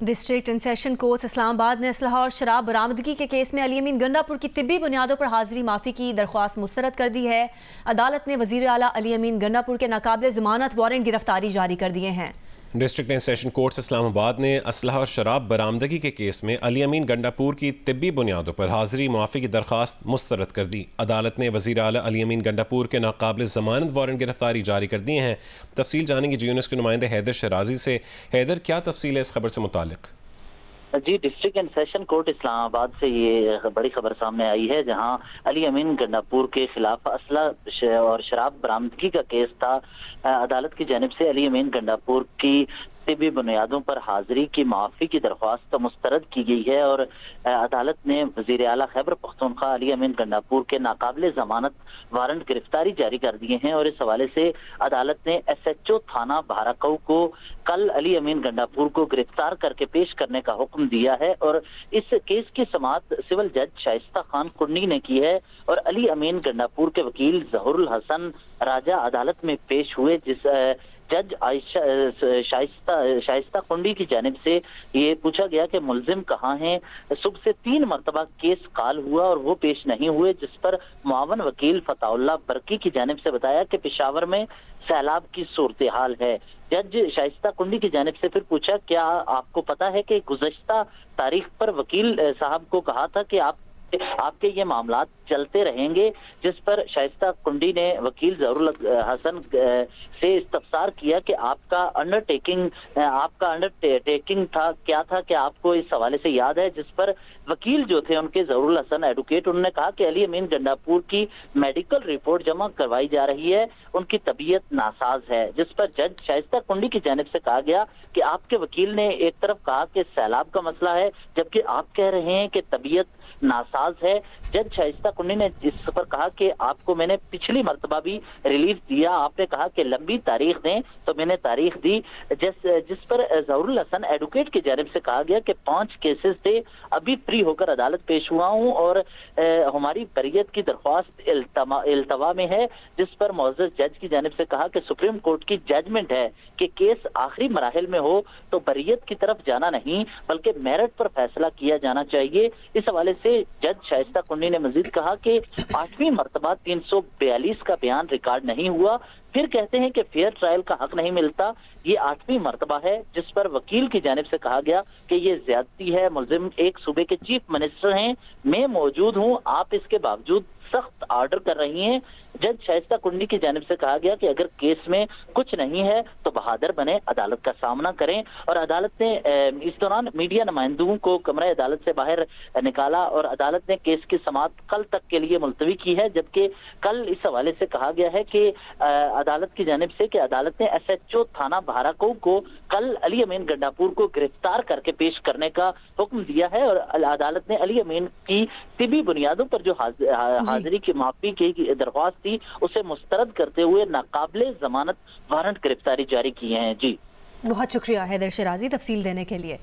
District and session court اسلام آباد نے اسلحہ اور شراب برآمدگی کے کیس میں علی امین گنڈاپور کی طبی بنیادوں پر حاضری معافی کی درخواست مسترد کر دی ہے۔ عدالت نے وزیر اعلیٰ علی امین گنڈاپور کے ناقابل ضمانت وارنٹ گرفتاری جاری کر دیے ہیں۔ ڈسٹرکٹ اینڈ سیشن کورٹ اسلام آباد نے اسلحہ اور شراب برآمدگی کے کیس میں علی امین گنڈاپور کی طبی بنیادوں پر حاضری معافی کی درخواست مسترد کر دی۔ عدالت نے وزیر اعلیٰ علی امین گنڈاپور کے ناقابل ضمانت وارنٹ گرفتاری جاری کر دیے ہیں۔ تفصیل جانیں گے جی نیوز کے نمائندے حیدر شیرازی سے۔ حیدر، کیا تفصیل ہے اس خبر سے متعلق؟ جی، ڈسٹرکٹ اینڈ سیشن کورٹ اسلام آباد سے یہ بڑی خبر سامنے آئی ہے، جہاں علی امین گنڈاپور کے خلاف اسلحہ اور شراب برآمدگی کا کیس تھا۔ عدالت کی جانب سے علی امین گنڈاپور کی طبی بنیادوں پر حاضری کی معافی کی درخواست مسترد کی گئی ہے، اور عدالت نے وزیر اعلیٰ خیبر پختونخوا علی امین گنڈاپور کے ناقابل ضمانت وارنٹ گرفتاری جاری کر دیے ہیں، اور اس حوالے سے عدالت نے ایس ایچ او تھانہ بہراکو کو کل علی امین گنڈاپور کو گرفتار کر کے پیش کرنے کا حکم دیا ہے، اور اس کیس کی سماعت سول جج شائستہ خان کنڈی نے کی ہے، اور علی امین گنڈاپور کے وکیل ظہور الحسن راجہ عدالت میں پیش ہوئے، جس جج شائستہ کنڈی کی جانب سے یہ پوچھا گیا کہ ملزم کہاں ہیں۔ صبح سے 3 مرتبہ کیس کال ہوا اور وہ پیش نہیں ہوئے، جس پر معاون وکیل فتح اللہ برقی کی جانب سے بتایا کہ پشاور میں سیلاب کی صورتحال ہے۔ جج شائستہ کنڈی کی جانب سے پھر پوچھا، کیا آپ کو پتا ہے کہ گزشتہ تاریخ پر وکیل صاحب کو کہا تھا کہ آپ کے یہ معاملات چلتے رہیں گے، جس پر شائستہ کنڈی نے وکیل ظہور الحسن سے استفسار کیا کہ آپ کا انڈر ٹیکنگ تھا کیا تھا کہ آپ کو اس حوالے سے یاد ہے، جس پر وکیل جو تھے ان کے ظہور الحسن ایڈوکیٹ، انہوں نے کہا کہ علی امین گنڈاپور کی میڈیکل رپورٹ جمع کروائی جا رہی ہے، ان کی طبیعت ناساز ہے، جس پر جج شائستہ کنڈی کی جانب سے کہا گیا کہ آپ کے وکیل نے ایک طرف کہا کہ سیلاب کا مسئلہ ہے، جبکہ آپ کہہ رہے ہیں کہ طبیعت ناساز ہے۔ جج شائستہ کنڈی نے اس پر کہا کہ آپ کو میں نے پچھلی مرتبہ بھی ریلیف دیا، آپ نے کہا کہ لمبی تاریخ دیں، تو میں نے تاریخ دی، جس پر ظہور الحسن ایڈوکیٹ کی جانب سے کہا گیا کہ 5 کیسز تھے، ابھی فری ہو کر عدالت پیش ہوا ہوں، اور ہماری بریت کی درخواست التوا میں ہے، جس پر معزز جج کی جانب سے کہا کہ سپریم کورٹ کی ججمنٹ ہے کہ کیس آخری مراحل میں ہو تو بریت کی طرف جانا نہیں بلکہ میرٹ پر فیصلہ کیا جانا چاہیے۔ اس حوالے سے جج شائستہ کنڈی نے مزید کہا کہ 8ویں مرتبہ 342 کا بیان ریکارڈ نہیں ہوا، پھر کہتے ہیں کہ فیئر ٹرائل کا حق نہیں ملتا، یہ 8ویں مرتبہ ہے، جس پر وکیل کی جانب سے کہا گیا کہ یہ زیادتی ہے، ملزم ایک صوبے کے چیف منسٹر ہیں، میں موجود ہوں، آپ اس کے باوجود سخت آرڈر کر رہی ہیں۔ جج شائستہ کنڈی کی جانب سے کہا گیا کہ اگر کیس میں کچھ نہیں ہے تو بہادر بنے، عدالت کا سامنا کریں، اور عدالت نے اس دوران میڈیا نمائندوں کو کمرہ عدالت سے باہر نکالا، اور عدالت نے کیس کی سماعت کل تک کے لیے ملتوی کی ہے، جبکہ کل اس حوالے سے کہا گیا ہے کہ عدالت کی جانب سے کہ عدالت نے ایس ایچ او تھانہ بہراکو کو کل علی امین گنڈاپور کو گرفتار کر کے پیش کرنے کا حکم دیا ہے، اور عدالت نے علی امین کی طبی بنیادوں پر جو حاضری کی معافی کی درخواست تھی اسے مسترد کرتے ہوئے ناقابل ضمانت وارنٹ گرفتاری جاری کیے ہیں۔ جی، بہت شکریہ حیدر شیرازی تفصیل دینے کے لیے۔